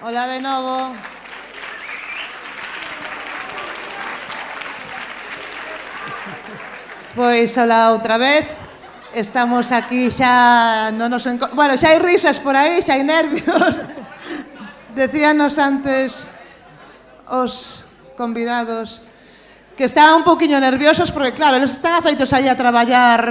Hola de novo. Pois, hola outra vez. Estamos aquí xa non nos bueno, xa hai risas por aí, xa hai nervios. Decíanos antes os convidados que estaban un poquinho nerviosos porque, claro, eles están afeitos aí a traballar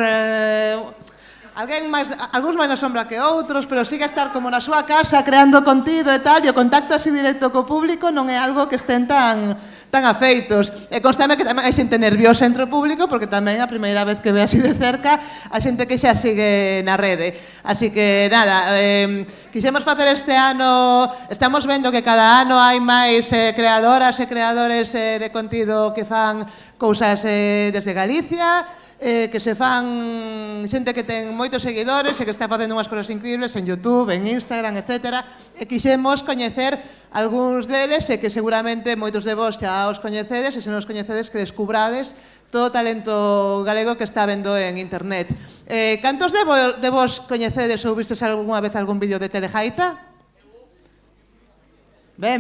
algúns máis na sombra que outros, pero sigue a estar como na súa casa creando contido e tal, e o contacto así directo co público non é algo que estén tan afeitos. E constame que tamén hai xente nerviosa entre o público, porque tamén a primeira vez que ve así de cerca a xente que xa sigue na rede. Así que, nada, quixemos facer este ano, estamos vendo que cada ano hai máis creadoras e creadores de contido que fan cousas desde Galicia, que se fan xente que ten moitos seguidores e que está facendo unhas cousas increíbles en YouTube, en Instagram, etc. E quixemos coñecer algúns deles e que seguramente moitos de vos xa os coñecedes e se non os coñecedes que descubrades todo o talento galego que está vendo en internet. Cantos de vos coñecedes ou vistes algunha vez algún vídeo de Telejaita? Ben,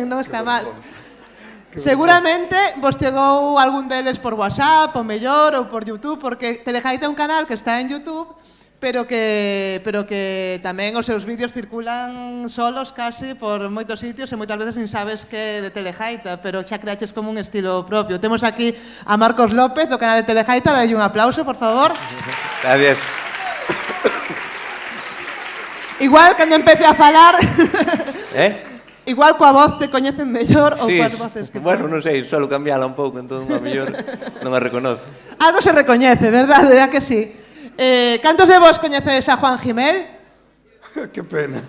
non está mal. Seguramente vos chegou algún deles por WhatsApp, ou mellor, ou por YouTube, porque Telejaita é un canal que está en YouTube, pero que tamén os seus vídeos circulan solos casi por moitos sitios e moitas veces nin sabes que é de Telejaita, pero xa creaches como un estilo propio. Temos aquí a Marcos López do canal de Telejaita, dalle un aplauso, por favor. Gracias. Igual, cando empece a falar... Igual coa voz te coñecen mellor ou coas voces que... Bueno, non sei, solo cambiala un pouco, entón a mellor non a reconoce. Algo se recoñece, verdade? É que sí. Cantos de vos coñecedes a Juan Gimel? Que pena.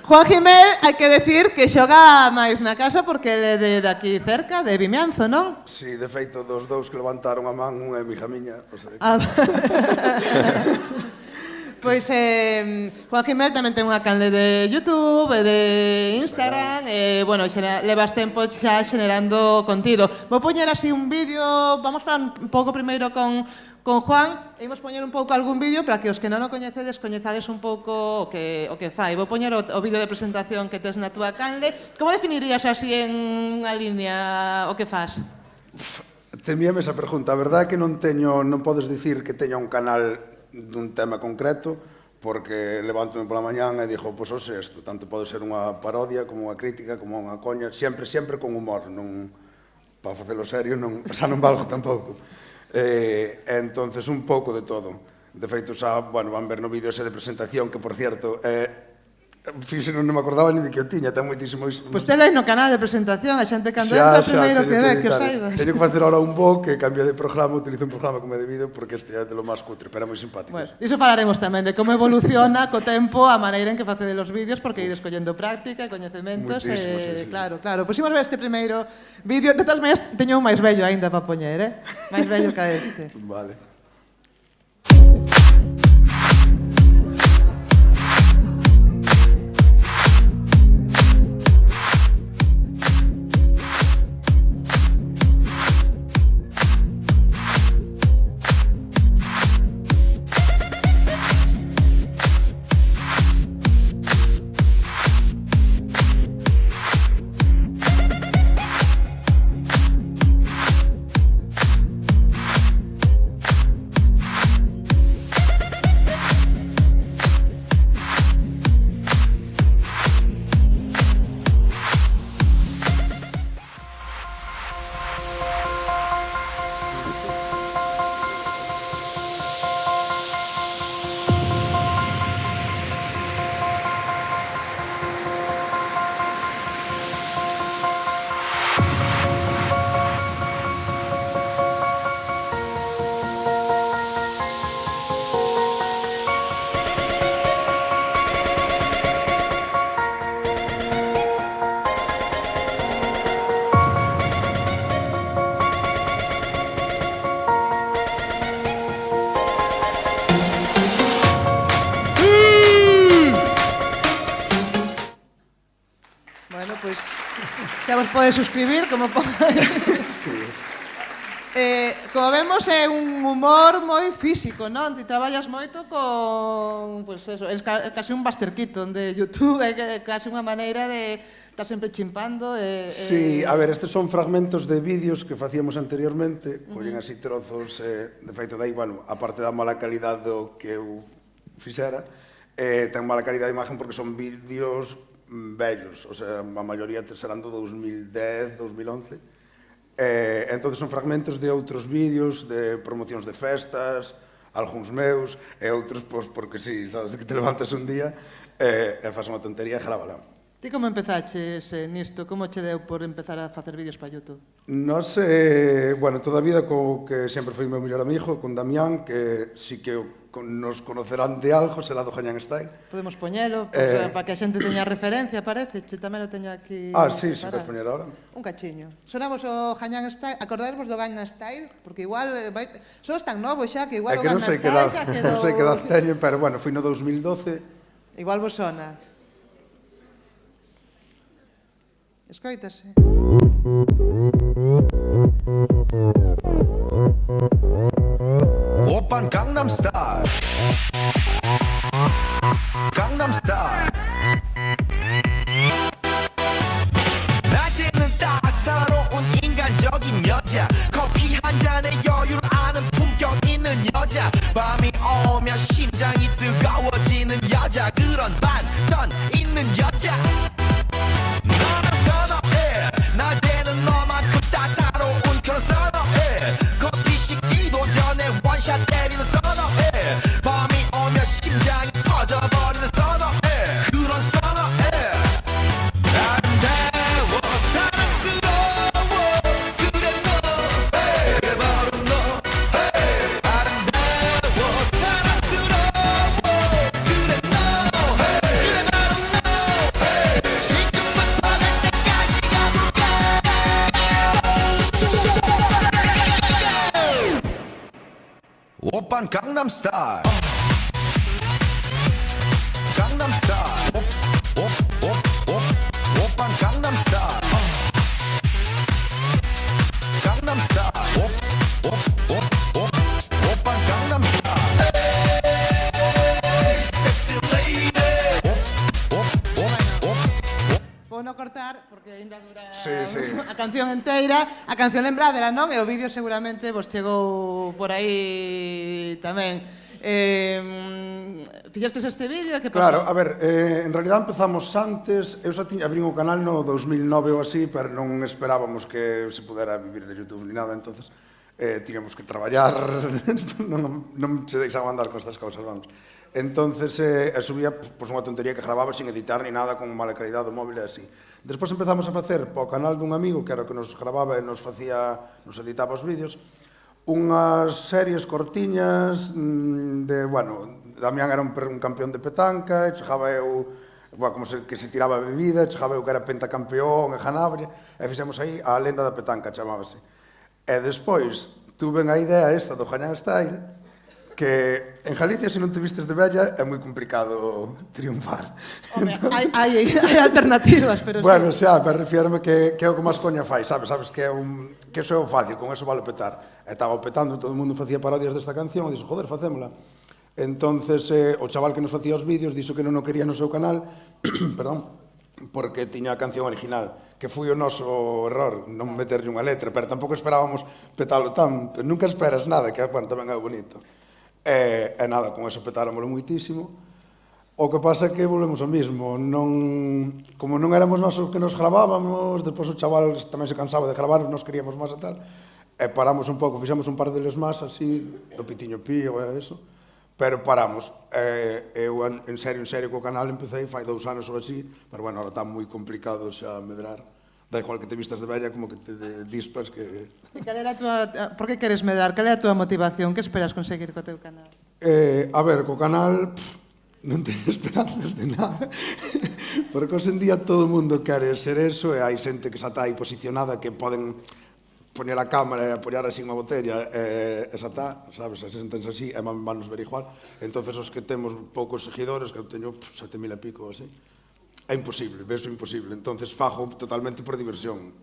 Juan Gimel, hai que decir que xoga máis na casa porque ele é de aquí cerca, de Vimianzo, non? Si, de feito, dos dous que levantaron a man, unha é mixa miña. Pois Juan Gimel tamén ten unha canle de YouTube e de Instagram e, bueno, levas tempo xa xenerando contido. Vou poñer así un vídeo, vamos falar un pouco primeiro con Juan e imos poñer un pouco algún vídeo para que os que non o coñecedes coñezades un pouco o que fai. Vou poñer o vídeo de presentación que tes na túa canle. Como definirías así en unha línea o que fas? Temíame esa pregunta. A verdade é que non podes dicir que teña un canal dun tema concreto, porque levántome pola mañán e dixo, pois o sexto, tanto pode ser unha parodia, como unha crítica, como unha coña, sempre con humor, non para facelo serio, xa non valgo tampouco. Entonces, un pouco de todo. De feito, xa, bueno, van ver no vídeo ese de presentación, que, por cierto, fíxen, non me acordaba ni de que o tiña, ten moitísimo... Pois tela no canal de presentación, a xente cando entra primeiro que ve, que o saibas. Teño que facer ahora un bo que cambia de programa, utilizo un programa como é debido, porque este é de lo máis cutre, pero é moi simpático. Bueno, iso falaremos tamén de como evoluciona co tempo a maneira en que facedes os vídeos, porque ides collendo práctica, coñecementos, claro. Pois imos ver este primeiro vídeo, de todas maneiras teño un máis bello aínda para poñer, máis bello que este. Vale. Bueno, pois xa vos podes suscribir como podáis. Sí. Como vemos, é un humor moi físico, non? Ti traballas moito con... Pues eso, é casi un Buster Keaton de YouTube, é casi unha maneira de estar sempre chimpando. Sí, a ver, estes son fragmentos de vídeos que facíamos anteriormente, collen así trozos, de feito dai, bueno, aparte da mala calidad do que eu fixera, ten mala calidad de imagen porque son vídeos vellos, o sea, a maioría serán do 2010, 2011, entonces son fragmentos de outros vídeos, de promocións de festas, algúns meus, e outros, pois, porque sí, sabes, que te levantas un día e faz unha tontería e grábala. Ti como empezaches nisto? Como che deu por empezar a facer vídeos para YouTube? Nos, bueno, toda a vida co que sempre foi meu mellor amigo, con Damián, que sí que nos conocerán de algo, será do Hañán Style. Podemos poñelo, para que a xente teña referencia, parece, che tamén o teña aquí... Sí, sí, vas poñer ahora. Un cachiño. Sonamos o Hañán Style, acordaremos do Gangnam Style, porque igual, son tan novos xa, que igual o Gangnam Style xa quedou... Non sei que edad teñen, pero bueno, foi no 2012. Igual vos sona. Escoítase. 오빤 강남스타일 강남스타일 낮에는 따사로운 인간적인 여자 커피 한 잔에 여유를 아는 품격 있는 여자 밤이 오면 심장이 뜨거워지는 여자 그런 반전 있는 여자 너는 선호해 낮에는 너만큼 따사로운 그런 선호해 커피 식기도 전에 원샷 때리는 선호해 밤이 오면 심장이 터져버리는 선호해 그런 선호해 아름다워 사랑스러워 그래 너 그래 바로 너 아름다워 사랑스러워 그래 너 그래 바로 너 지금부터 갈 때까지 가볼까 오빤 강남스타일 강남스타일 오빤 강남스타일 강남스타일 오빤 강남스타일 섹시 레이디 Vou non cortar, porque ainda dura Sí. a canción enteira. A canción lembrádela, non? E o vídeo seguramente vos chegou por aí tamén. Fixestes este vídeo? Que Claro, pasou? a ver, en realidad empezamos antes, eu xa abrí o canal no 2009 ou así, pero non esperábamos que se pudera vivir de YouTube ni nada, entonces tiñamos que traballar, non se deixaban andar con estas cousas, vamos. Entonces subía pues, unha tontería que grababa sin editar ni nada, con mala calidad do móvil e así. Despois empezamos a facer po canal dun amigo, que era o que nos grababa e nos editaba os vídeos, unhas series cortiñas de, bueno, Damián era un campeón de petanca, chegaba eu, bueno, como que se tiraba bebida, chegaba eu que era pentacampeón e ganable, e fixemos aí a lenda da petanca, chamábase. E despois tuve a idea esta do Hañán Style, que en Galicia, se non te vistes de vella, é moi complicado triunfar. Home, hai alternativas, pero Bueno, sí. xa, pero refiérame que é o que máis coña fai, sabes que que eso é o fácil, con eso vale petar. E estaba petando, todo o mundo facía parodias desta canción, e dixo, joder, facémola. Entonces, o chaval que nos facía os vídeos dixo que non o quería no seu canal, perdón, porque tiña a canción original, que foi o noso error, non meterlle unha letra, pero tampouco esperábamos petalo tanto. Nunca esperas nada, que, bueno, tamén é bonito. E nada, con eso petáramos moitísimo. O que pasa é que volvemos ao mismo, como non éramos nós os que nos gravábamos, despois o chaval tamén se cansaba de gravar, nos queríamos máis e tal, e paramos un pouco, fixemos un par deles máis así, do Pitiño Pío e eso, pero paramos. Eu en serio co canal empecé fai 2 anos ou así, pero bueno, ahora está moi complicado xa medrar. Da igual que te vistas de vella como que te dispas que... Por que queres medrar? Cal é a túa motivación? Que esperas conseguir co teu canal? A ver, co canal non teño esperanzas de nada, porque hoxe en día todo o mundo quere ser eso e hai xente que xa está aí posicionada que poden poñer a cámara e apoiar así unha botella e xa está, sabes, se sentense así e van nos ver igual. Entonces os que temos poucos seguidores, que eu teño 7.000 e pico así, é imposible, beso imposible. Entonces fago totalmente por diversión.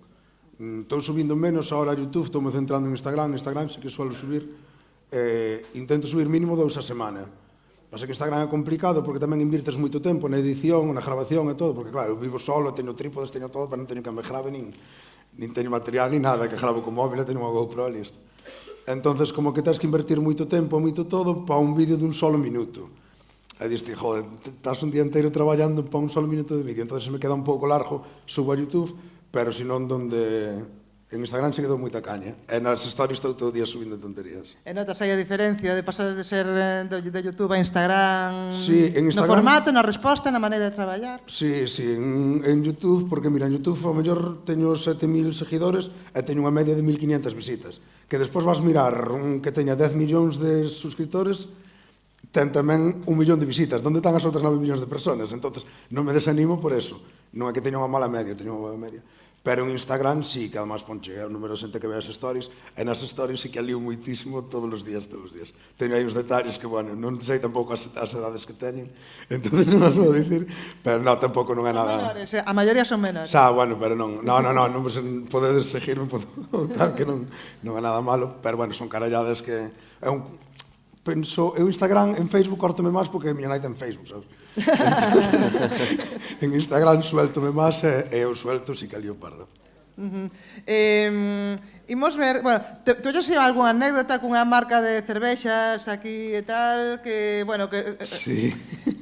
Estou subindo menos ahora a YouTube, estou me centrando en Instagram sí que suelo subir, intento subir mínimo 2 a semana. Pasa que Instagram é complicado porque tamén invirtes moito tempo na edición, na grabación e todo, porque claro, eu vivo solo, teño trípodes, teño todo, pero non teño que me grave nin teño material ni nada, que gravo con móvil, teño unha GoPro e listo. Entonces, como que tens que invertir moito tempo, moito todo, para un vídeo dun solo minuto. E diste, joder, estás un día inteiro traballando para un solo minuto de vídeo, entonces se me queda un pouco largo, subo a YouTube, pero senón donde... En Instagram se quedou moita caña. E nas stories estou todo o día subindo tonterías. E notas aí a diferencia de pasar de ser de YouTube a Instagram, Sí, en Instagram... no formato, na resposta, na maneira de traballar? Sí, en YouTube, porque mira, en YouTube ao mellor teño 7.000 seguidores e teño unha media de 1.500 visitas. Que despois vas mirar un que teña 10 millóns de suscriptores, ten tamén 1 millón de visitas. Donde están as outras 9 millóns de personas? Entonces, non me desanimo por eso. Non é que teña unha mala media, teño unha boa media. Pero en Instagram sí, que además ponche o número de xente que ve as stories, e nas stories sí que alío moitísimo todos os días. Teño aí uns detalles que, bueno, non sei tampouco as edades que teñen, entonces non as vou dicir, pero non, tampouco non é nada... Menores, a maioría son menores. Xa, bueno, pero non podedes seguirme, tal, que non é nada malo, pero, bueno, son caralladas que... Penso, eu Instagram, en Facebook cortome máis porque a miña nai ten Facebook, sabes? En Instagram sueltome máis e eu suelto si que alío pardo. Imos ver, bueno, tú xa sei algunha anécdota cunha marca de cervexas aquí e tal, que, bueno, que... Sí.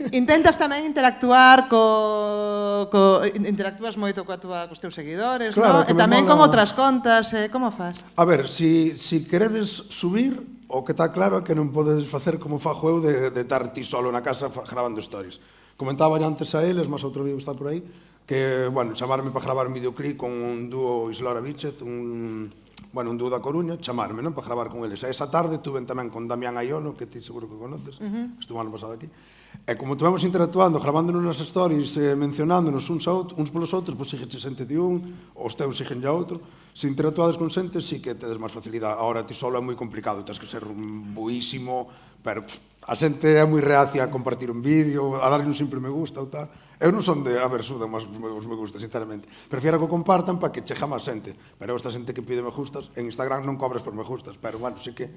Intentas tamén interactuar interactúas moito cos teus seguidores, Claro, non? E tamén con outras contas, como fas? A ver, si queredes subir, o que está claro é que non podedes facer como fajo eu de estar ti solo na casa grabando stories. Comentaba antes a eles, mas outro vídeo está por aí, que, bueno, chamarme para gravar un videoclip con un dúo Islora Víchez, un dúo da Coruña, chamarme, non, para gravar con eles. E esa tarde tuve tamén con Damián Aiono, que ti seguro que conoces, estuvo ano pasado aquí. E como tuvemos interactuando, grabándonos nas stories, mencionándonos uns polos outros, pois sigue xente de un, os teus siguen a outro. Se interactuades con xente, sí que tedes máis facilidade. Agora, ti solo é moi complicado, tens que ser buísimo, pero a xente é moi reacia a compartir un vídeo, a darlle un simple me gusta ou tal. Eu non son de, a ver, sudan máis os me gusta, sinceramente. Prefiero que o compartan para que chega máis xente. Pero esta xente que pide me gustas, en Instagram non cobres por me gustas, pero, bueno, sí que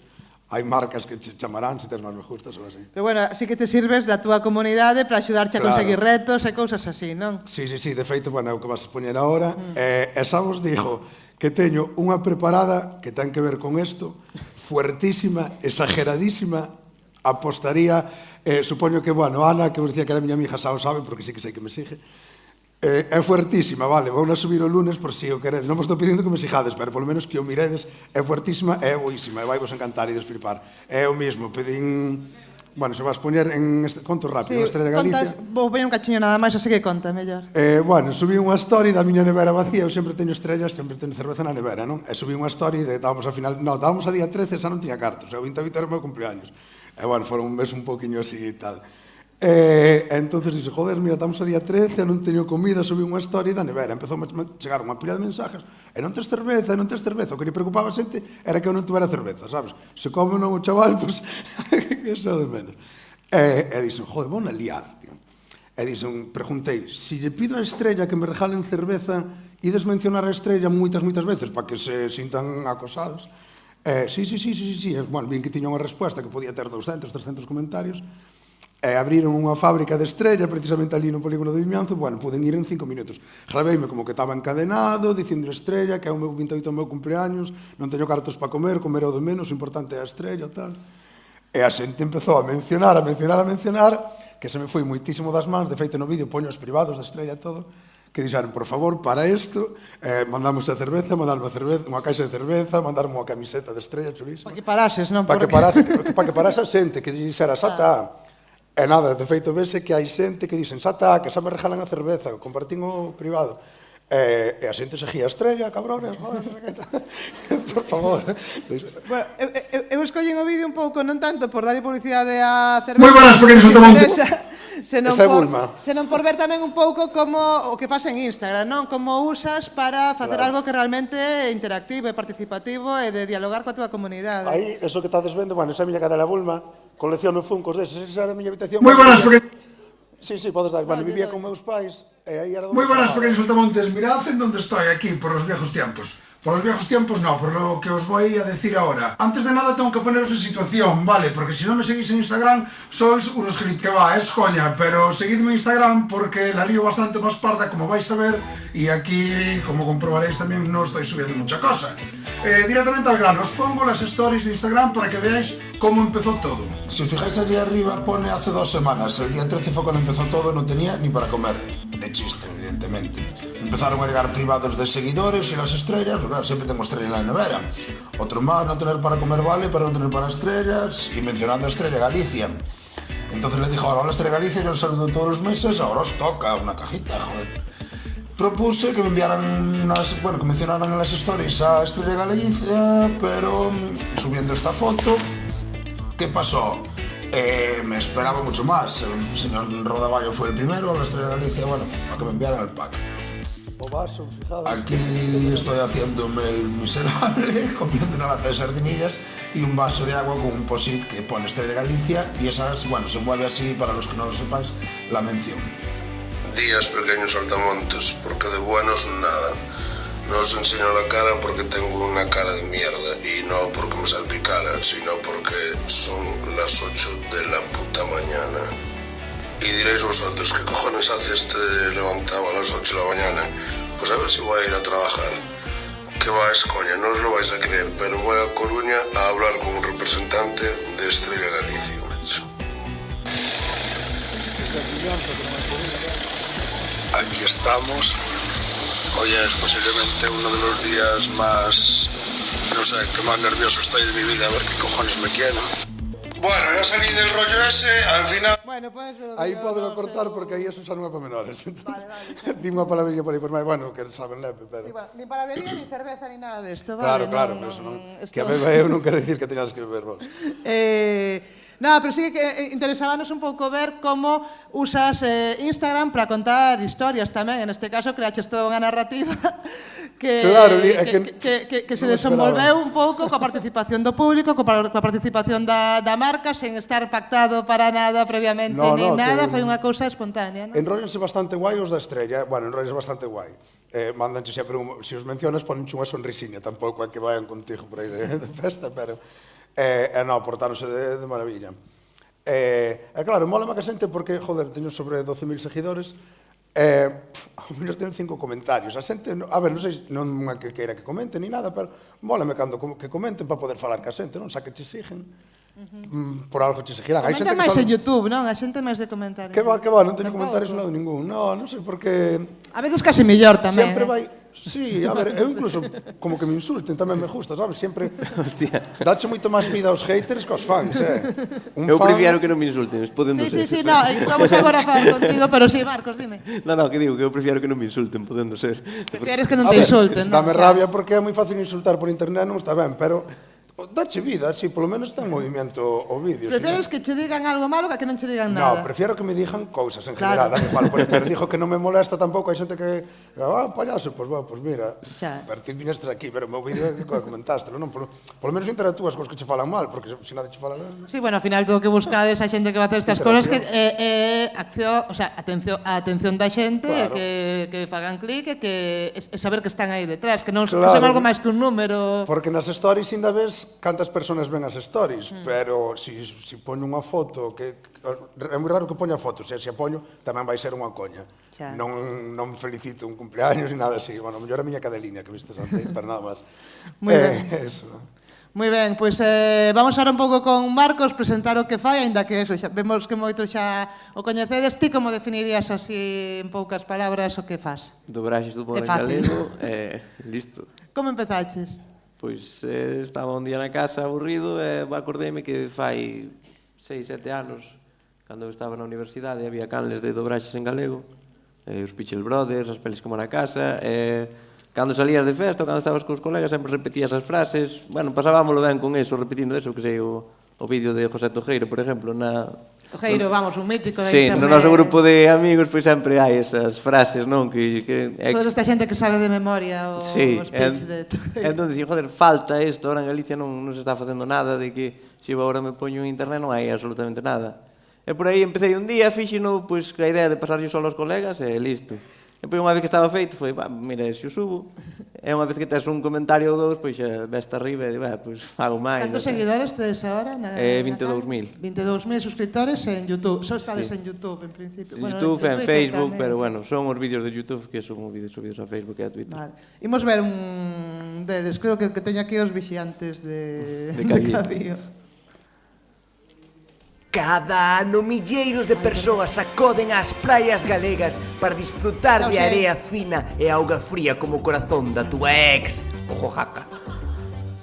hai marcas que che chamarán se tes máis me gustas ou así. Pero, bueno, sí que te sirves da túa comunidade para axudarche a conseguir retos e cousas así, non? Sí, de feito, bueno, é o que vas a expoñer agora. E xa vos digo que teño unha preparada que ten que ver con isto, fuertísima, exageradísima, apostaría, supoño que, bueno, Ana, que vos dicía que era miña amiga, xa o sabe, porque sí que sei que me sigue, é fuertísima, vale, vou a subir o lunes por si o queredes, non vos estou pedindo que me sigades, pero polo menos que o miredes, é fuertísima, é boísima, e vai vos encantar e desflipar. É o mismo, pedín... Bueno, se vas poñer en conto rápido, sí, Estrella Galicia. Vou poñer un cachiño nada máis, así que conta, mellor. Bueno, subí unha story da miña nevera vacía, eu sempre teño estrellas, sempre teño cerveza na nevera, non? E subí unha story de, estábamos a día 13, xa non tiña cartos, o 28 era o meu cumpleaños. E, bueno, foron un mes un poquinho así e tal. E entonces dixo, joder, mira, estamos a día 13, non teño comida, subí unha story da nevera, empezou a chegar unha pila de mensajes, e non tes cerveza, o que lle preocupaba a xente era que eu non tuvera cerveza, sabes? Se come non o chaval, pois, que xa de menos. E dixen, joder, vou na liar, tío. E dixen, preguntei, si lle pido a Estrella que me regalen cerveza, ides mencionar a Estrella moitas veces para que se sintan acosados? Sí. Bueno, bien que tiña unha resposta que podía ter 200, 300 comentarios, e abriron unha fábrica de Estrella precisamente ali no polígono de Vimianzo, bueno, puden ir en 5 minutos. Graveime como que estaba encadenado, dicindo Estrella, que é o meu 28 o meu cumpleaños, non teño cartos para comer é o de menos, o importante é a Estrella, tal. E a xente empezou a mencionar, que se me foi moitísimo das mans, de feito no vídeo poño os privados da Estrella e todo, que dixeron, por favor, para isto, mandamos a cerveza, mandarme unha caixa de cerveza, mandarme unha camiseta de Estrella, chulísima. Para que parases, non? Para que parase a xente, que dixera, xa está. E nada, de feito, vese que hai xente que dicen, xa está, que xa me regalan a cerveza, compartín o privado. E a xente seguía, Estrella, cabrones, joder, por favor. Bueno, eu escollen o vídeo un pouco, non tanto por darlle publicidade a cerveza. Moi buenas, porque insultamos un senón por ver tamén un pouco como o que fas en Instagram, non? Como usas para facer algo que realmente é interactivo, é participativo e de dialogar coa túa comunidade. Aí, eso que estás vendo, bueno, esa é a miña cadela Bulma, colecciono funcos deses, esa era a miña habitación. Moi buenas, porque... Sí, podes dar. Bueno, vivía con meus pais e aí era... Muy buenas, pequeños saltamontes. Mirad en dónde estoy aquí, por los viejos tiempos. Por los viejos tiempos no, por lo que os voy a decir ahora. Antes de nada tengo que poneros en situación, ¿vale? Porque si no me seguís en Instagram, sois unos que va, es coña. Pero seguidme en Instagram porque la lío bastante más parda, como vais a ver. Y aquí, como comprobaréis también, no estoy subiendo mucha cosa. Directamente al grano, os pongo las stories de Instagram para que veáis cómo empezó todo. Si os fijáis allí arriba pone hace 2 semanas, el día 13 fue cuando empezó todo, no tenía ni para comer. De chiste, evidentemente. Empezaron a llegar privados de seguidores y las estrellas, pues claro, siempre tengo estrella en la nevera. Otro más, no tener para comer vale, pero no tener para estrellas, y mencionando a Estrella Galicia. Entonces le dijo, ahora hola Estrella Galicia, yo os saludo todos los meses, ahora os toca una cajita, joder. Propuse que me enviaran que mencionaran en las stories a Estrella Galicia, pero subiendo esta foto, ¿qué pasó? Me esperaba mucho más. El señor Rodaballo fue el primero, la Estrella Galicia, bueno, para que me enviaran el pack. O vaso, fijaos. Aquí estoy haciéndome el miserable, comiendo una lata de sardinillas y un vaso de agua con un post-it que pone Estrella Galicia y esas, bueno, se mueve así, para los que no lo sepáis, la mención. Días, pequeños saltamontes, porque de buenos nada. No os enseño la cara porque tengo una cara de mierda y no porque me salpicara, sino porque son las 8 de la puta mañana. Y diréis vosotros, ¿qué cojones hace este levantado a las 8 de la mañana? Pues a ver si voy a ir a trabajar. Que va, es coña, no os lo vais a creer, pero voy a Coruña a hablar con un representante de Estrella Galicia. Aquí estamos. Hoy es posiblemente uno de los días más, no sé, que más nervioso estoy de mi vida, a ver qué cojones me quieren. Bueno, ya salí del rollo ese, al final... Bueno, pues... Aí podelo cortar porque aí eso xa non é para menores. Vale. Dime unha palabrilla por aí, por máis, bueno, que saben leve, pero... Sí, bueno, ni palabrería, ni cerveza, ni nada desto, Claro, vale? pero eso non... Que a beba eu non quero dicir que teñas que beber vos. Nada, pero sí que interesábanos un pouco ver como usas Instagram para contar historias tamén. En este caso, creaches toda unha narrativa que se desenvolveu un pouco coa participación do público, coa participación da marca, sen estar pactado para nada previamente, ni nada, foi unha cousa espontánea, non? Enróllense bastante guai os da Estrella, bueno, enróllense bastante guai. Mandanche sempre, se os mencionas, ponenche unha sonrisiña, tampouco é que vayan contigo por aí de festa, pero... non, portáronse de maravilla. Claro, mola má que xente porque, joder, teño sobre 12.000 seguidores, ao menos teño 5 comentarios. A xente, a ver, non sei, non é que queira que comenten ni nada, pero mólame cando que comenten para poder falar ca xente, non? Xa que che siguen, por algo che seguirán. Comenta máis en YouTube, non? A xente máis de comentarios. Que va, non teño comentarios en lado ningún. Non sei por que... A veces casi mellor tamén. Sempre vai... Sí, a ver, eu incluso como que me insulten tamén me gusta, sabes? Sempre dache moito máis vida aos haters que aos fans, Eu prefiero que non me insulten, podendo ser. Sí, no, vamos agora a falar contigo, pero sí, Marcos, dime. No, que digo, que eu prefiero que non me insulten, podendo ser. Prefieres que non te insulten, non? Dame rabia porque é moi fácil insultar por internet, non está ben, pero dache vida, si, polo menos ten movimento o vídeo. Prefieres que che digan algo malo que non che digan No, nada? prefiero que me digan cousas en general, pero dijo que non me molesta tampouco, hai xente que payaso, pois mira, pero ti viñestes aquí, pero o meu vídeo é que comentástelo, non? Polo menos interactúas cos que che falan mal, porque se nada che falan mal... Sí, bueno, ao final todo o que buscades a xente que va a hacer estas cosas que é atención da xente, que fagan clic, e saber que están aí detrás, que non son algo máis que un número. Porque nas stories ainda ves cantas persoas ven as stories, pero se poño unha foto que é moi raro que poña fotos, se a poño tamén vai ser unha coña. Non felicito un cumpleaños ni nada así. Bueno, mellor a miña cadeliña que vistes antes, pero nada máis. Moi ben. Moi ben, pois vamos ahora un pouco con Marcos, presentar o que fai, aínda que eso, vemos que moito xa o coñecedes. Ti como definirías así en poucas palabras o que fas? Dobraxes do modo en galego, listo. Como empezaches? Pois estaba un día na casa aburrido e acordeime que fai 6, 7 anos, cando eu estaba na universidade, había canles de dobraxes en galego, os Pichel Brothers, as pelis como na casa, e cando salías de festa ou cando estabas cos colegas sempre repetías as frases, bueno, pasábamolo ben con eso, repetindo eso, que sei, o vídeo de José Tojeiro, por exemplo, Tojeiro, vamos, un mítico de Sí, internet. no noso grupo de amigos, pois sempre hai esas frases, non? Toda esta xente que sabe de memoria os speech de Tojeiro. Entón, dicía, joder, falta isto, ahora en Galicia non se está facendo nada, de que se eu agora me poño en internet non hai absolutamente nada. E por aí empecé un día, fixeno, pois, a idea de pasarlle solo aos colegas e listo. E pois unha vez que estaba feito, foi, mira, se o subo. E unha vez que tes un comentario ou dous, pois xa veste arriba e pois fago máis. Cantos seguidores tedes agora? 22.000. 22.000 suscriptores en YouTube. Só estades en YouTube, en principio. YouTube, en Facebook, pero bueno, son os vídeos de YouTube que son os vídeos subidos a Facebook e a Twitter. Vale. Imos ver un deles, creo que teño aquí os vixiantes de Cabío. Cada ano milleiros de persoas acoden ás praias galegas para disfrutar de area fina e auga fría como o corazón da túa ex, Oaxaca.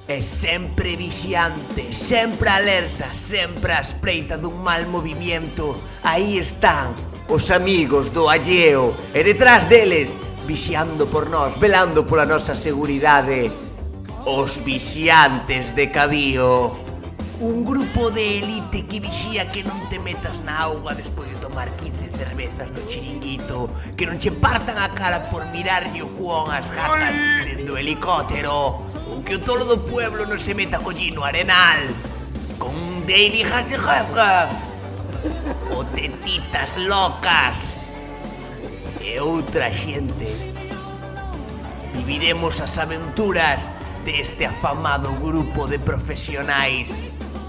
E sempre vixiante, sempre alerta, sempre á espreita dun mal movimiento. Aí están os amigos do alleo e detrás deles, vixiando por nós, velando pola nosa seguridade, os vixiantes de Cabío. Un grupo de élite que vixía que non te metas na auga despois de tomar 15 cervezas no chiringuito, que non che partan a cara por mirarlle o cuón ás gatas dentro do helicóptero, ou que o tolo do pueblo non se meta collín no arenal, con un David Hasselhoff, o tetitas locas, e outra xente. Viviremos as aventuras deste afamado grupo de profesionais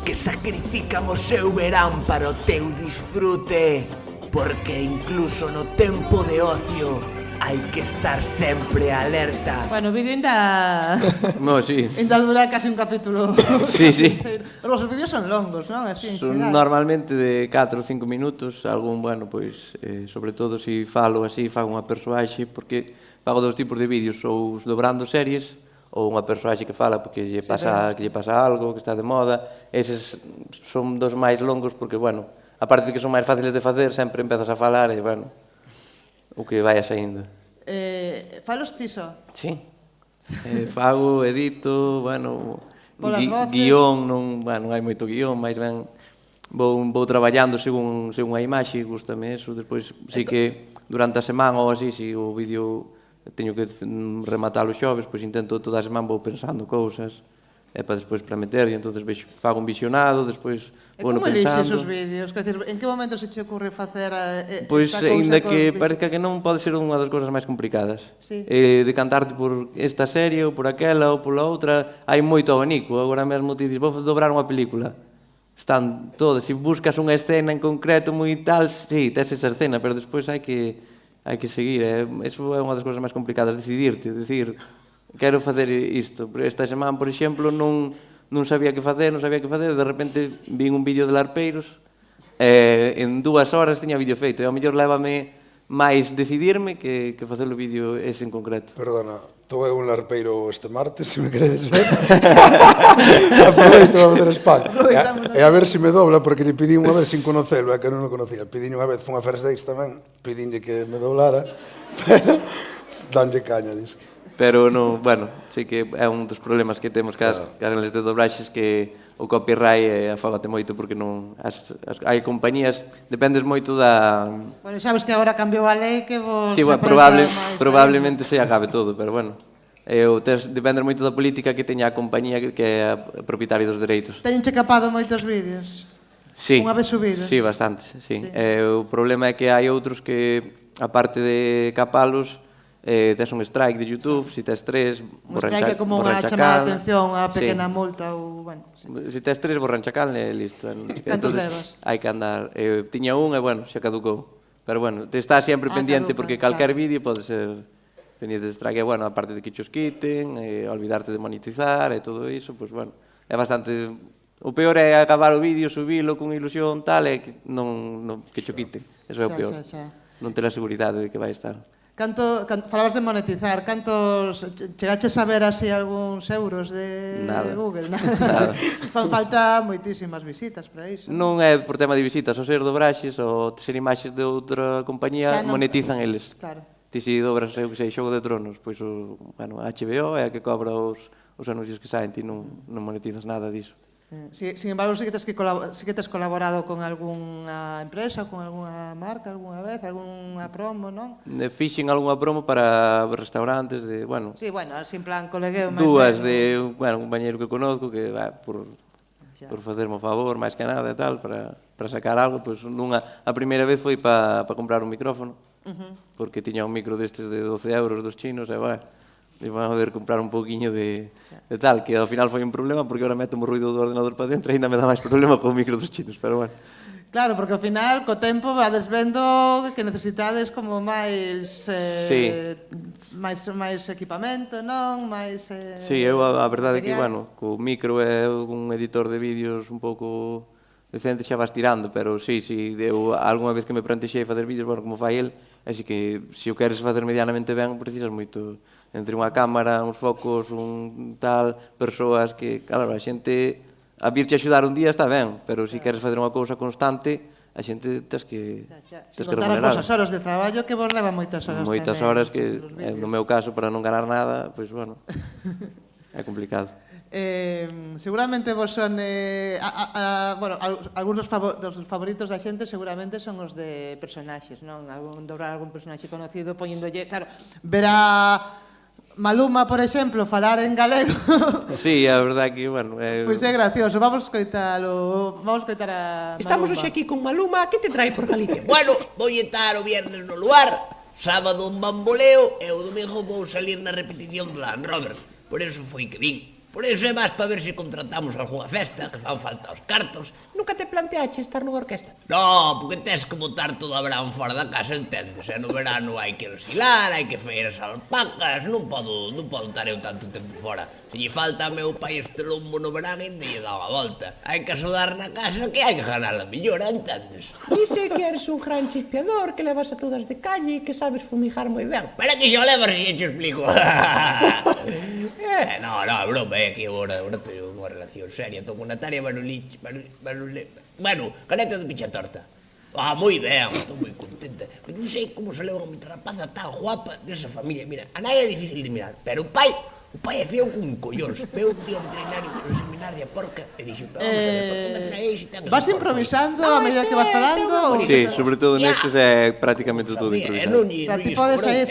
que sacrifican o seu verán para o teu disfrute, porque incluso no tempo de ocio hai que estar sempre alerta. Bueno, o vídeo ainda... No, sí. Ainda dura casi un capítulo. Sí, sí. Os vídeos son longos, non? Así, en Son xeral. normalmente de 4 ou 5 minutos, algún, bueno, pois, sobre todo se falo así, fago unha persoaxe, porque fago dos tipos de vídeos, ou os dobrando series, ou unha persoaxe que fala porque lle pasa algo, que está de moda. Eses son dos máis longos porque, bueno, aparte de que son máis fáciles de facer, sempre empezas a falar e, bueno, o que vai saindo. Falos ti só? Sí. Fago, edito, bueno, Polas voces. guión, non hai moito guión, máis ben vou traballando según a imaxe, gústame eso. Despois, sí que durante a semana ou así, si o vídeo teño que rematar os xoves, pois intento toda a semana vou pensando cousas e para despois para meter, e entonces fago un visionado, despois vou como pensando. elixes os vídeos? Quer dizer, en que momento se che ocurre facer Pois, esta cousa ainda que cos parezca que non, pode ser unha das cousas máis complicadas. Sí. Decantarte por esta serie ou por aquela ou pola outra, hai moito abanico. Agora mesmo te dices, vou dobrar unha película. Están todas, se buscas unha escena en concreto moi tal, sí, tes esa escena, pero despois hai que seguir. Eso é unha das cousas máis complicadas, decidirte, decir, quero facer isto. Esta semana, por exemplo, non sabía que facer, de repente vin un vídeo de larpeiros, en 2 horas tiña vídeo feito, e ao mellor lévame máis decidirme que facer o vídeo ese en concreto. Perdona, estou eu un larpeiro este martes, se me queredes ver. Aproveito a facer spam. E a ver se me dobla, porque lle pedí unha vez sin conocelo, é que non o conocía. Pedí unha vez, foi unha First Dates tamén, pedínlle que me doblara, pero danlle caña, dis. Pero non, bueno, sí que é un dos problemas que temos cas canales de dobraxes, que o copyright afágate moito porque non hai compañías, dependes moito da... Bueno, sabes que agora cambiou a lei que vos... Sí, bueno, probablemente se acabe todo, pero bueno, dependes moito da política que teña a compañía que é a propietaria dos dereitos. Teñenche capado moitos vídeos? Sí, Unha vez subidos? Sí, bastantes, sí. O problema é que hai outros que, aparte de capalos, tes un strike de YouTube, se tes 3, borran strike é como unha chamada de atención, a pequena multa ou, bueno... Se tes 3, borran chacal e listo. Cantos levas? Hai que andar. Tiña un e, bueno, xa caducou. Pero, bueno, te está sempre pendiente porque calquer vídeo pode ser pendiente de strike. E, bueno, aparte de que chos quiten, olvidarte de monetizar e todo iso, pois, bueno, é bastante... O peor é acabar o vídeo, subilo con ilusión tal, e que non que cho quiten. Eso é o peor. Non ter a seguridade de que vai estar. Falabas de monetizar, cantos chegaches a ver así algúns euros de Google? Nada. Fan falta moitísimas visitas para iso. Non é por tema de visitas, o ser dobraxes ou ser imaxes de outra compañía, monetizan eles. Claro. Ti se dobras, eu que sei, Xogo de Tronos, pois o HBO é a que cobra os anuncios que saen, ti non monetizas nada diso. Sin embargo, sí que tes colaborado con algunha empresa, con algunha marca, algunha vez, algunha promo, non? Fixen algunha promo para restaurantes de, bueno... Sí, bueno, así en plan colegueo. Dúas de, bueno, un compañeiro que conozco que, por facerme o favor, máis que nada e tal, para para sacar algo, pois a primeira vez foi para comprar un micrófono, porque tiña un micro destes de 12 euros dos chinos, e vai, iban a ver comprar un pouquiño de tal, que ao final foi un problema, porque ahora meto o ruido do ordenador para dentro e ainda me dá máis problema co micro dos chinos, pero bueno. Claro, porque ao final, co tempo, vades vendo que necesitades como máis equipamento, non? Máis Sí, eu a verdade é que, bueno, co micro e un editor de vídeos un pouco decente xa vas tirando, pero sí, eu algunha vez que me plantexei facer vídeos, bueno, como fai el, así que se o queres facer medianamente ben, precisas moito entre unha cámara, uns focos, un tal, persoas que, claro, a xente a virte axudar un día está ben, pero se queres facer unha cousa constante, a xente tens que remunerar. Contar as horas de traballo que vos leva moitas horas. Moitas horas que, no meu caso, para non ganar nada, pois, bueno, é complicado. Seguramente vos son bueno, algúns dos favoritos da xente seguramente son os de personaxes, non? Dobrar algún personaxe conocido poñéndolle, claro, ver a Maluma, por exemplo, falar en galego. Sí, a verdade que, bueno... Pois é gracioso, vamos escoitar a Maluma. Estamos hoxe aquí con Maluma, que te trae por Galicia? Bueno, vou estar o viernes no lugar, sábado un bamboleo e o domingo vou salir na repetición do Land Rover. Por eso foi que vin. Por eso é máis para ver se contratamos algunha festa, que fan falta os cartos. Nunca te planteaxe estar nunha orquesta? No, porque tes que botar todo a verán fora da casa, entendes? E no verano hai que ensilar, hai que feir as alpacas, non podo estar eu tanto tempo fora. Se lle falta a meu pai este lombo no verán, ainda lle dá unha volta. Hai que axudar na casa que hai que ganar a millora, entendes? Dice que eres un gran chispeador, que levas a todas de calle e que sabes fumigar moi ben. Para que xa levas e te explico. No, broma, é que agora teño unha relación seria. Estou con Natalia bueno, caneta de picha torta. Moi ben, estou moi contenta. Pero non sei como se leva unha rapaza tan guapa desa familia. Mira, a nai é difícil de mirar, pero o pai é feo con collóns. Veu un tío veterinario no seminario a porca e dixo, por que me traéis e ten vas improvisando a medida que vas falando? Sí, sobre todo nestes é prácticamente todo improvisado. Ti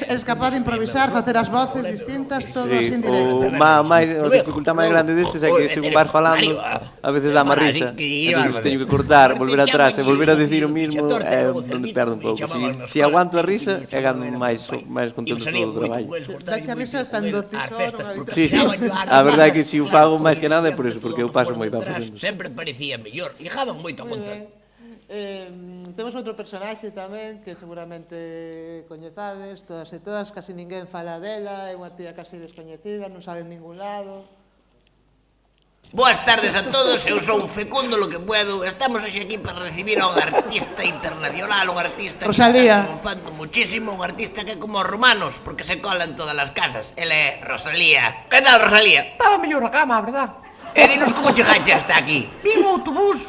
eres capaz de improvisar, facer as voces distintas, todo sin directo. A dificultad máis grande destes é que según vas falando, a veces dá má risa. Entón teño que cortar, volver atrás e volver a dicir o mismo, é onde perdo un pouco. Se aguanto a risa, é gano máis contento todo o traballo. Da que a risa está en dotisor. Sí, a verdade é que se o fago máis que nada é por eso, porque eu paso moi ben facendo. Sempre parecía mellor, e jaban moito a contar. Temos outro personaxe tamén que seguramente coñezades, todas e todas, casi ninguén fala dela, é unha tía casi descoñecida, non sabe en ningún lado. Boas tardes a todos, eu sou fecundo lo que puedo. Estamos hoxe aquí para recibir a un artista internacional, un artista Rosalía. que está triunfando muchísimo, un artista que é como os romanos, porque se cola en todas as casas. Ele é Rosalía. Que tal, Rosalía? Estaba mellor na cama, a verdad? E dinos como chegaste hasta aquí. Vin o autobús.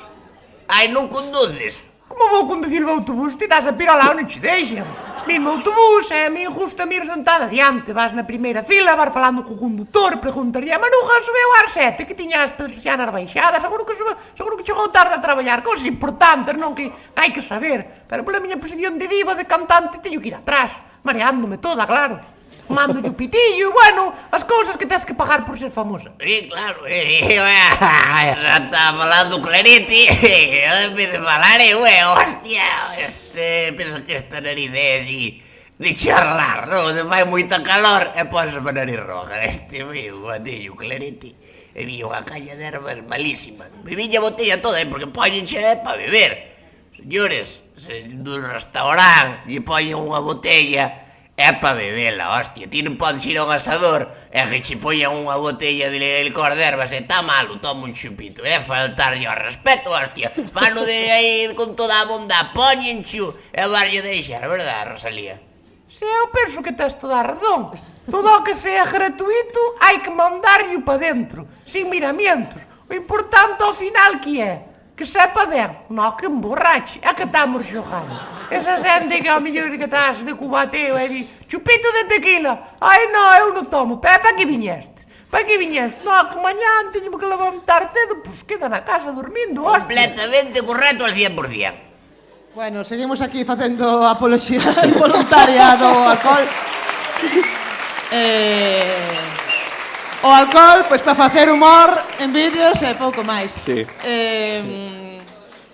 Ai, non conduces? Como vou conducir o autobús? Ti estás a pira lá onde te deixan. Vin o autobús e a mí justo a mir sentada adiante. Vas na primeira fila, vas falando co conductor, preguntaría a Maruja, subeu ar 7, que tiña as persianas baixadas, seguro que chegou tarde a traballar, cousas importantes, non que hai que saber. Pero pola miña posición de diva, de cantante, teño que ir atrás, mareándome toda, claro. Mando o pitillo, bueno, as cousas que tens que pagar por ser famosa. Sí, claro, já está falando clarete, en vez de falar, hostia, penso que esta nariz é así, de charlar, non? Se fai moita calor, e poses a nariz roja, meu, teño clarete, e vi unha caña de ervas malísima, bebiña a botella toda, porque poñenche para beber. Señores, dun restaurante, lle poñen unha botella, é pa bebela, hostia, ti non podes ir a un asador e que che poñan unha botella de licor de ervas e tá malo, toma un chupito, é faltarlle ao respeto, hostia, fano de aí con toda a bondad, poñencho e varlle deixar, verdad, Rosalía? Se eu penso que tes toda a razón, todo o que sea gratuito hai que mandarlle pa dentro, sin miramientos, o importante ao final que é? Que sepa ben, non que emborrache, é que estamos xogando. Esa xente que ao mellor que estás de cubateo e di chupito de tequila, ai non, eu non tomo, pero para que viñeste? Para que viñeste? Non, que mañán teño que levantar cedo, pois queda na casa dormindo, hostia. Completamente correcto al 100%. Bueno, seguimos aquí facendo apoloxía involuntaria do alcohol. O alcohol, pois, para facer humor en vídeos e pouco máis. Sí.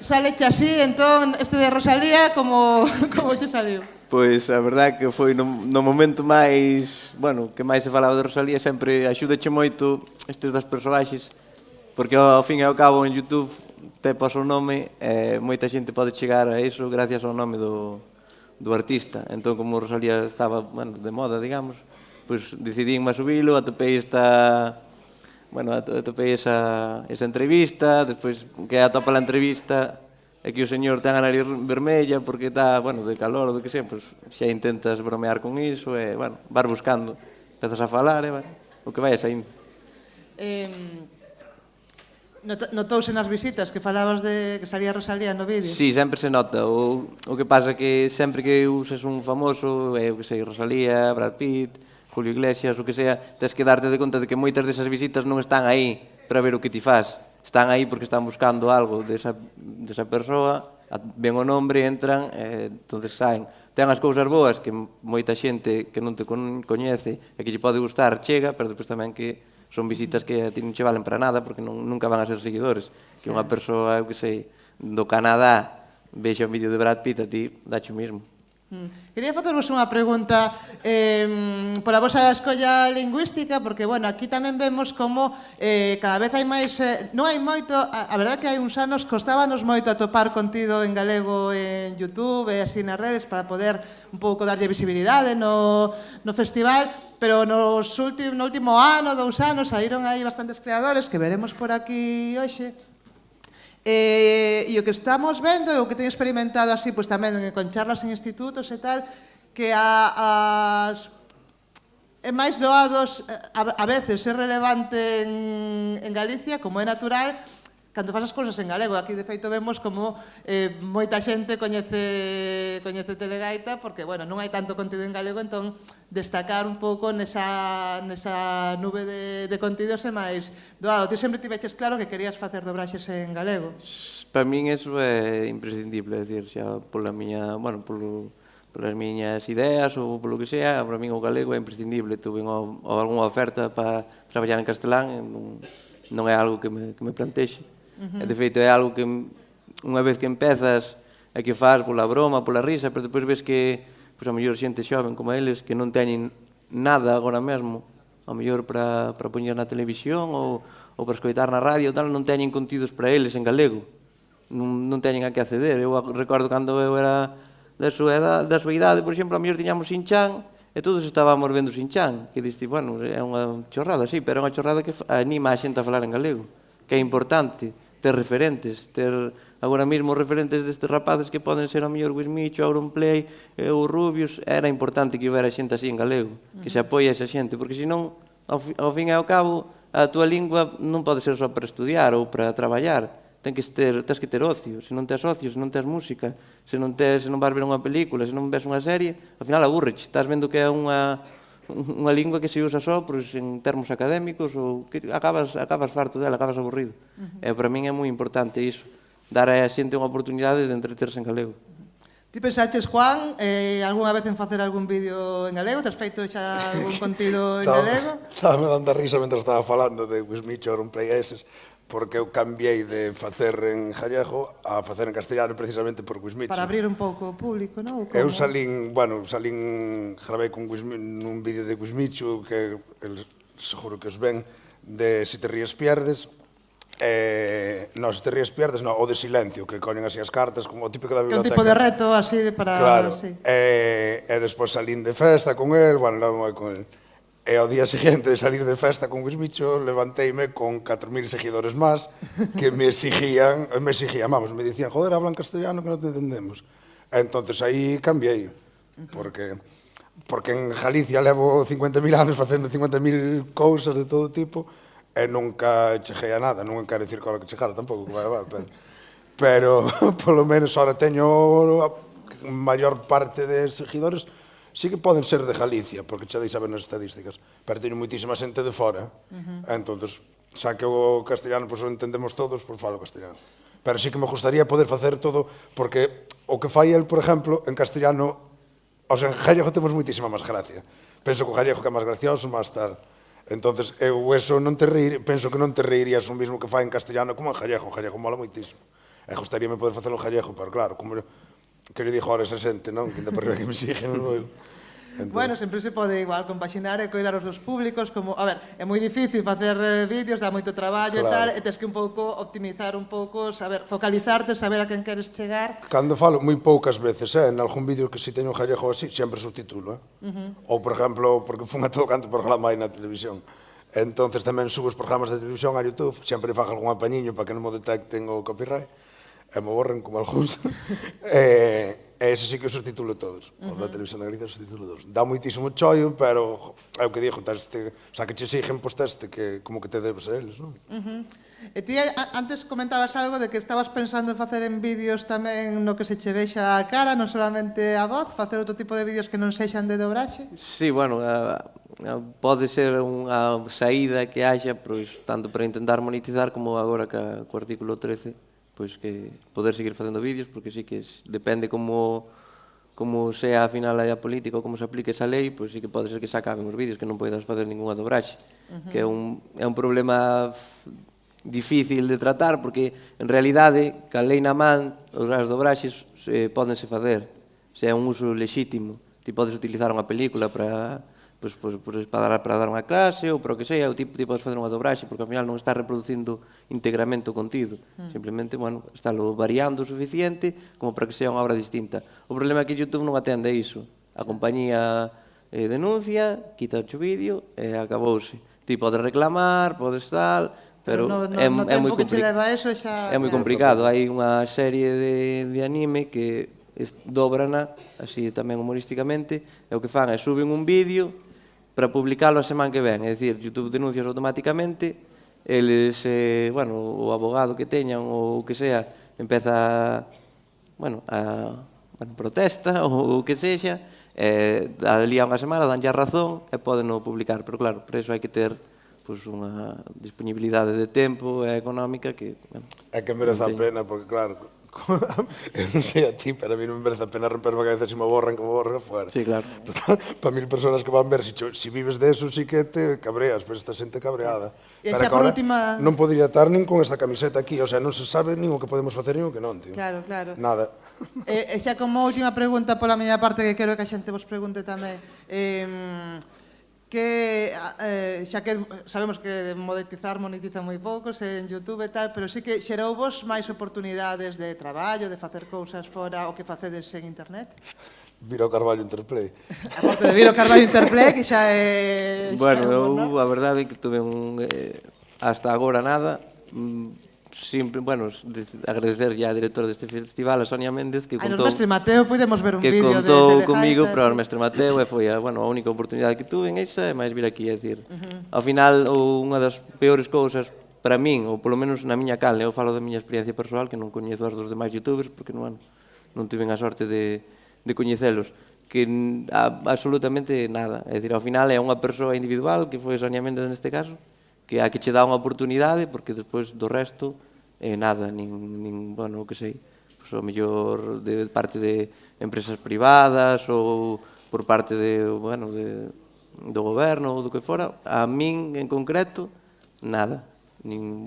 saleche así, entón, este de Rosalía, como che saliu? Pois a verdade que foi no momento máis, bueno, que máis se falaba de Rosalía, sempre axúdache moito estes das personaxes, porque ao fin e ao cabo en YouTube te pos o nome e moita xente pode chegar a iso gracias ao nome do artista. Entón, como Rosalía estaba, bueno, de moda, digamos, pois decidínme a subilo, atopei esa entrevista, despois que atopa a entrevista e que o señor ten a nariz vermella porque está, bueno, de calor ou do que sea, pois xa intentas bromear con iso e, bueno, vas buscando, empezas a falar e, bueno, o que vai saindo. Notouse nas visitas que falabas de que salía Rosalía no vídeo? Sí, sempre se nota. O que pasa que sempre que usas un famoso, eu que sei, Rosalía, Brad Pitt, Julio Iglesias, o que sea, tens que darte de conta de que moitas desas visitas non están aí para ver o que ti faz. Están aí porque están buscando algo desa persoa, ven o nombre, entran, entonces saen. Ten as cousas boas que moita xente que non te coñece e que lle pode gustar chega, pero depois tamén que son visitas que a ti non che valen para nada porque nunca van a ser seguidores. Que unha persoa, eu que sei, do Canadá vexa un vídeo de Brad Pitt, a ti dache o mismo. Quería facervos unha pregunta pola vosa escolla lingüística, porque, bueno, aquí tamén vemos como cada vez hai máis, non hai moito, a verdade que hai uns anos costábanos moito atopar contido en galego en YouTube e así nas redes para poder un pouco darlle visibilidade no festival, pero no último ano, 2 anos, saíron aí bastantes creadores que veremos por aquí hoxe. E o que estamos vendo, e o que teño experimentado así, pois tamén con charlas en institutos e tal, que é máis doados, a veces é relevante en Galicia, como é natural, cando faz as cousas en galego. Aquí, de feito, vemos como moita xente coñece Telegaita, porque, bueno, non hai tanto contido en galego, entón, destacar un pouco nesa nube de contidos é máis doado. Ti sempre tiveches claro que querías facer dobraxes en galego? Para min eso é imprescindible, é dicir, xa pola miña, bueno, polas miñas ideas ou polo que sea, para min o galego é imprescindible. Tuve algunha oferta para traballar en castelán, non é algo que me plantexe. De feito, é algo que unha vez que empezas é que faz pola broma, pola risa, pero depois ves que a mellor xente xoven como eles que non teñen nada agora mesmo, a mellor para poñer na televisión ou para escoitar na radio, tal, non teñen contidos para eles en galego, non teñen a que acceder. Eu recordo cando eu era da súa idade, por exemplo, a mellor tiñamos Shin-chan e todos estábamos vendo Shin-chan, que diste, bueno, é unha chorrada, sí, pero é unha chorrada que anima a xente a falar en galego, que é importante ter referentes, ter agora mesmo referentes destes rapaces que poden ser a mellor Wismicho, Auronplay ou Rubius. Era importante que houbera xente así en galego, que se apoie a esa xente, porque senón, ao fin e ao cabo, a túa lingua non pode ser só para estudiar ou para traballar, tens que ter ocio. Se non tes ocio, se non tes música, se non vas ver unha película, se non ves unha serie, ao final aburreche, estás vendo que é unha lingua que se usa só en termos académicos ou que acabas farto dela, acabas aburrido. E para min é moi importante iso, dar a xente unha oportunidade de entreterse en galego. Ti pensaches, Juan, algunha vez en facer algún vídeo en galego? Te has feito xa algún contido en galego? Estaba me dando a risa mentre estaba falando de Wismicho, Auronplay eses, porque eu cambiei de facer en gallego a facer en castellano precisamente por Wismicho. Para abrir un pouco o público, non? Eu salín, gravei con nun vídeo de Wismicho que seguro que os ven, de Si te ríes pierdes. Non, Si te ríes pierdes, non, o de Silencio, que coñen así as cartas, como o típico da biblioteca. Que un tipo de reto así para... Claro, e despois salín de festa con el, bueno, lá moi con el. E ao día seguinte de salir de festa con Wismicho, levanteime con 4.000 seguidores máis que me exigían, me dicían, joder, hablan castellano que non te entendemos. E entonces aí cambiei, porque en Galicia levo 50.000 anos facendo 50.000 cousas de todo tipo e nunca cheguei a nada, non quero dicir que ahora que chegara tampouco, pero polo menos ahora teño a maior parte de seguidores. Sí que poden ser de Galicia, porque xa deixa ver nas estadísticas, pero teño moitísima xente de fora. Entonces, xa que o castellano o entendemos todos, pois falo castellano. Pero sí que me gustaría poder facer todo, porque o que fai el, por exemplo, en castellano, o sea, en gallego temos moitísima máis gracia. Penso que o gallego que é máis gracioso, máis tal. Entonces, eu eso penso que non te reirías o mismo que fai en castellano como en gallego. O gallego mola moitísimo. E gustaríame poder facelo en gallego, pero claro, como que lle digo ahora esa xente, non? Que ainda por riba que me siguen, non? Bueno, sempre se pode igual compaxinar e coidar os dos públicos, como, a ver, é moi difícil facer vídeos, dá moito traballo e tal, e tens que un pouco optimizar un pouco, saber focalizarte, saber a quen queres chegar. Cando falo, moi poucas veces, en algún vídeo que si teño gallego así, sempre subtitulo, Ou, por exemplo, porque fun a todo canto programa aí na televisión. Entonces tamén subo os programas de televisión a YouTube, sempre fago algún apañiño para que non mo detecten o copyright, e me borren como algúns. E ese sí que os subtitulo todos. Os da televisión de Galicia os subtitulo todos. Dá moitísimo chollo, pero é o que digo, o sea, que che exigen, pois teste que como que te debes a eles, non? E ti antes comentabas algo de que estabas pensando en facer en vídeos tamén no que se che vexa a cara, non solamente a voz, facer outro tipo de vídeos que non sexan de dobraxe? Sí, bueno, pode ser unha saída que haxa, pois, tanto para intentar monetizar como agora co artículo 13, pois que poder seguir facendo vídeos, porque sí que depende como sea a final a política ou como se aplique esa lei, pois sí que pode ser que se acaben os vídeos, que non poidas facer ninguna dobraxe, que é un problema difícil de tratar, porque en realidade, ca lei na man, as dobraxes pódense facer, se é un uso lexítimo. Ti podes utilizar unha película para dar unha clase ou para o que sea, ou ti podes facer unha dobraxe, porque ao final non está reproducindo íntegramente o contido, simplemente, bueno, estálo variando o suficiente como para que sea unha obra distinta. O problema é que YouTube non atende a iso. A compañía denuncia, quita o vídeo e acabouse. Ti podes reclamar, podes tal, pero é moi complicado. É moi complicado. Hai unha serie de anime que dobrana, así tamén humorísticamente, e o que fan é suben un vídeo para publicalo a semana que ven, é dicir, YouTube denuncias automáticamente, eles, bueno, o abogado que teñan ou o que sea, empeza, bueno, a protesta ou o que sexa, ali a unha semana danlle a razón e poden publicar, pero claro, por iso hai que ter unha disponibilidade de tempo e económica que... É que merece a pena, porque claro, eu non sei a ti, pero a mí non me merece a pena romperme a cabeza se me borran como borran afuera. Sí, claro. Total, para 1000 personas que van ver, si vives de eso, sí que te cabreas, pero esta xente cabreada. E pero xa por última... non podría estar nin con esta camiseta aquí, o sea, non se sabe nin o que podemos facer nin o que non, tío. Claro, claro. Nada. E xa como última pregunta pola miña parte, que quero que a xente vos pregunte tamén, que xa que sabemos que monetiza moi poucos en YouTube e tal, pero sí que xerou vos máis oportunidades de traballo, de facer cousas fora o que facedes en internet? Viro Carballo Interplay. A parte de Viro Carballo Interplay, que xa é... Bueno, eu a verdade é que tuve hasta agora nada, bueno, agradecer ya a directora deste festival, a Sonia Méndez, que contou... Ai, Mestre Mateo, podemos ver un vídeo de contou comigo, pero o Mestre Mateo foi a única oportunidade que tuve en esa, e máis vir aquí a decir. Ao final, unha das peores cousas para min, ou polo menos na miña carne, eu falo da miña experiencia persoal, que non coñezo as dos demais youtubers, porque non tiven a sorte de coñecelos, que absolutamente nada. É dicir, ao final é unha persoa individual, que foi Sonia Méndez neste caso, que a que che dá unha oportunidade, porque despois do resto nada, bueno, o que sei, pois o mellor de parte de empresas privadas ou por parte bueno, do goberno ou do que fora, a min en concreto, nada, nin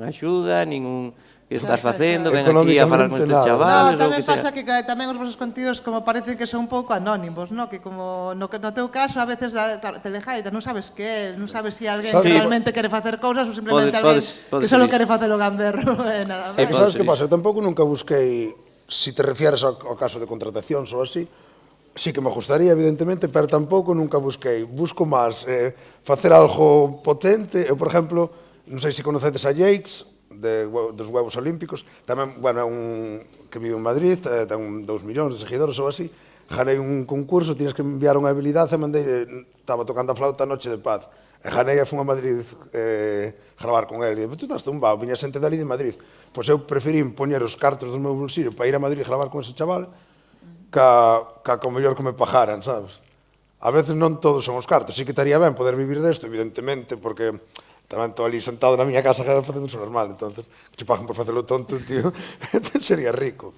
axuda, nin que estás facendo, ven aquí a falar con estes chavales, ou que sea. Tamén pasa que tamén os vosos contidos como parece que son un pouco anónimos, que como no teu caso a veces Telejaida non sabes que é, non sabes se alguén realmente quere facer cousas ou simplemente alguén que só quere facer o gamberro e nada máis. Sabes que pasa? Eu tampouco nunca busquei, se te refieres ao caso de contratacións ou así, sí que me gustaría, evidentemente, pero tampouco nunca busquei. Busco máis facer algo potente. Eu, por exemplo, non sei se conocedes a Jakes, dos Huevos Olímpicos, tamén, bueno, é un que vive en Madrid, ten 2 millóns de seguidores ou así, ganei un concurso, tienes que enviar unha habilidade, mandei, estaba tocando a flauta a Noche de Paz, e ganei e fun a Madrid gravar con ele, e tú estás tumbado, viña xente dali de Madrid, pois eu preferí poñer os cartos do meu bolsillo para ir a Madrid gravar con ese chaval, ca o mellor que me pagaran, sabes? A veces non todos son os cartos, sí que estaría ben poder vivir desto, evidentemente, porque tamén estou ali sentado na miña casa facendo iso normal, entonces, que che pagan por facelo tonto, tío, sería rico.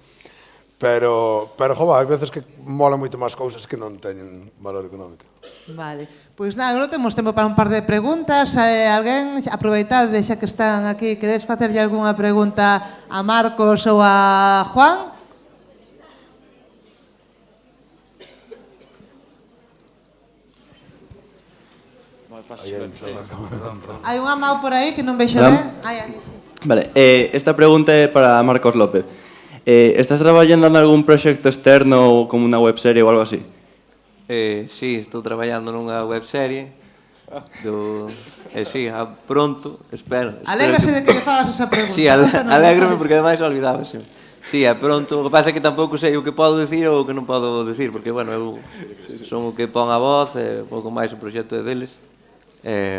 Pero jova, hai veces que mola moito máis cousas que non teñen valor económico. Vale. Pois nada, agora temos tempo para un par de preguntas. Alguén, aproveitade, xa que están aquí, queredes facerlle algunha pregunta a Marcos ou a Juan? Hai unha mão por aí que non vexo ben. Aquí, sí. Vale, esta pregunta é para Marcos López. Estás traballando en algún proxecto externo como unha webserie ou algo así? Sí, estou traballando nunha webserie sí, pronto, espero Alégrase de que lle fagas esa pregunta. Sí, alégrame porque ademais olvidábase. Sí, pronto, o que pasa é que tampouco sei o que podo dicir ou o que non podo dicir, porque, bueno, eu son o que pon a voz, pouco máis o proxecto é deles.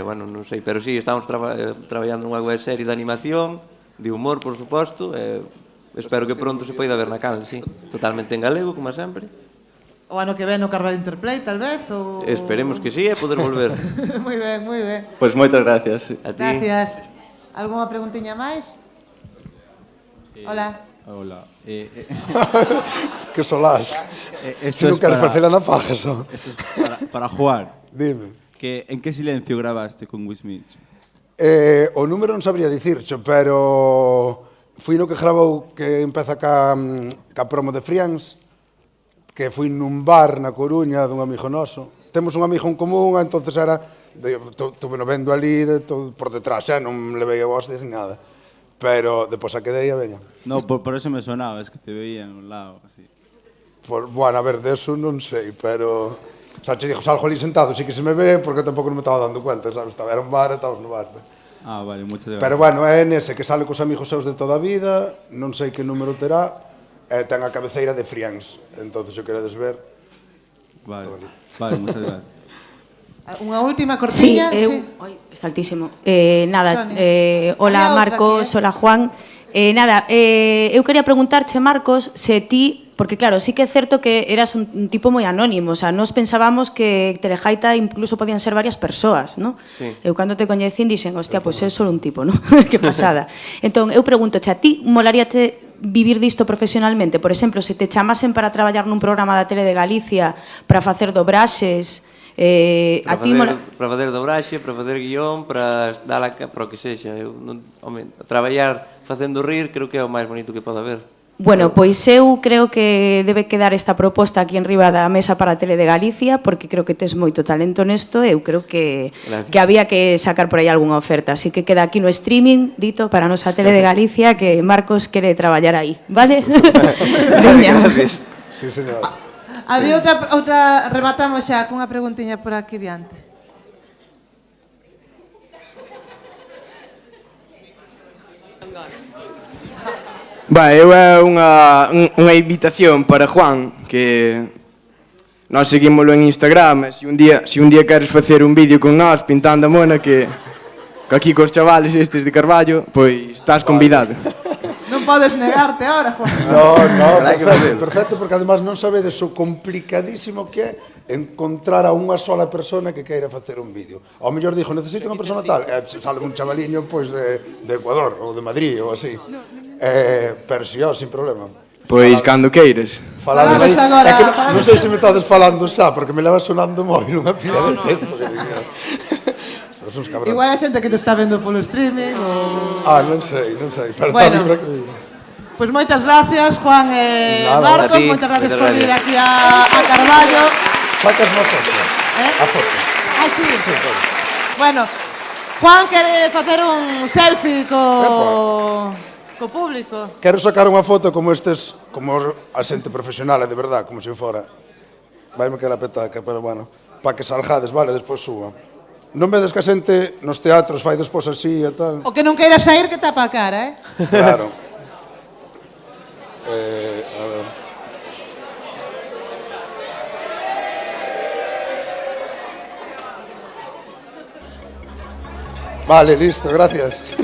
Bueno, non sei, pero sí, estamos traballando nunha webserie de animación, de humor, por suposto, espero que pronto se poida ver na canle, sí. Totalmente en galego, como sempre. O ano que ven no Carballo Interplay, tal vez, ou... Esperemos que sí, poder volver. Moi ben, moi ben. Pois moitas gracias. A ti. Gracias. Algúnha preguntiña máis? Hola. Hola. Que solás. Se non queres facela na faja, só. Esto es para Juan. Dime. ¿En qué silencio grabaste con Wismich? O número non sabría dicircho, pero fui no que grabou que empeza ca promo de Friends, que fui nun bar na Coruña dun amigo noso. Temos un amigo en común, entonces era, tuve no vendo ali por detrás, non levei a voz ni nada. Pero depois a quedei a veña. No, por eso me sonaba, es que te veía en un lado, así. Bueno, a ver, de eso non sei, pero... O sea, che dixo, salgo ali sentado, sí que se me ve, porque tampouco non me estaba dando cuenta, sabes? Era un bar, estabas no bar. Ah, vale, muchas gracias. Pero bueno, é nese que sale cos amigos seus de toda a vida, non sei que número terá, e ten a cabeceira de Friends. Entonces, se queredes ver... Vale, muchas gracias. Unha última cortiña. Sí, oi, es altísimo. Nada, hola Marcos, hola Juan. Eu quería preguntarche, Marcos, se ti, porque claro, sí que é certo que eras un tipo moi anónimo, o sea, nos pensábamos que Telejaita incluso podían ser varias persoas, ¿no? Sí. Eu cando te coñecín dixen, hostia, pois é só un tipo, ¿no? Que pasada. Entón, eu preguntoche, a ti molaríate vivir disto profesionalmente? Por exemplo, se te chamasen para traballar nun programa da Tele de Galicia para facer dobraxes, para fazer dobraxe, para facer guión, para dar para o que sexa. Traballar facendo rir creo que é o máis bonito que pode haber. Bueno, pois eu creo que debe quedar esta proposta aquí en riba da mesa para a Tele de Galicia, porque creo que tes moito talento nesto, eu creo que había que sacar por aí algunha oferta, así que queda aquí no streaming, dito, para a nosa Tele de Galicia, que Marcos quere traballar aí, vale? Veña. Sí, señor. Había outra, rematamos xa cunha preguntiña por aquí diante. Eu é unha invitación para Juan, que nós seguímoslo en Instagram, e se un día queres facer un vídeo con nós pintando a mona, que aquí cos chavales estes de Carballo, pois estás convidado. Non podes negarte ahora, Juan. No, perfecto, porque además non sabedes o complicadísimo que é encontrar a unha sola persona que queira facer un vídeo. Ao mellor dixo, necesito unha persona tal, sale un chavaliño pois de Ecuador ou de Madrid ou así. Pero si, sin problema. Pois cando queires. Falades agora. Non sei se me estades falando xa, porque me leva sonando móvil unha pila de tempo. Igual a xente que te está vendo polo streaming ou... Non sei. Pero bueno, pois moitas gracias, Juan e Marcos, moitas gracias por vir aquí a Carballo. Sacas má foto? A foto. Sí. Bueno, Juan quere facer un selfie co público. Quero sacar unha foto como estes, como a xente profesional, de verdad, como se fora. Vaime que la petaca, pero bueno, para que salgades, vale, despois suba. Non vedes que a xente nos teatros fai despois así e tal? O que non queira sair que tapa a cara, Claro. A ver. Vale, listo, gracias.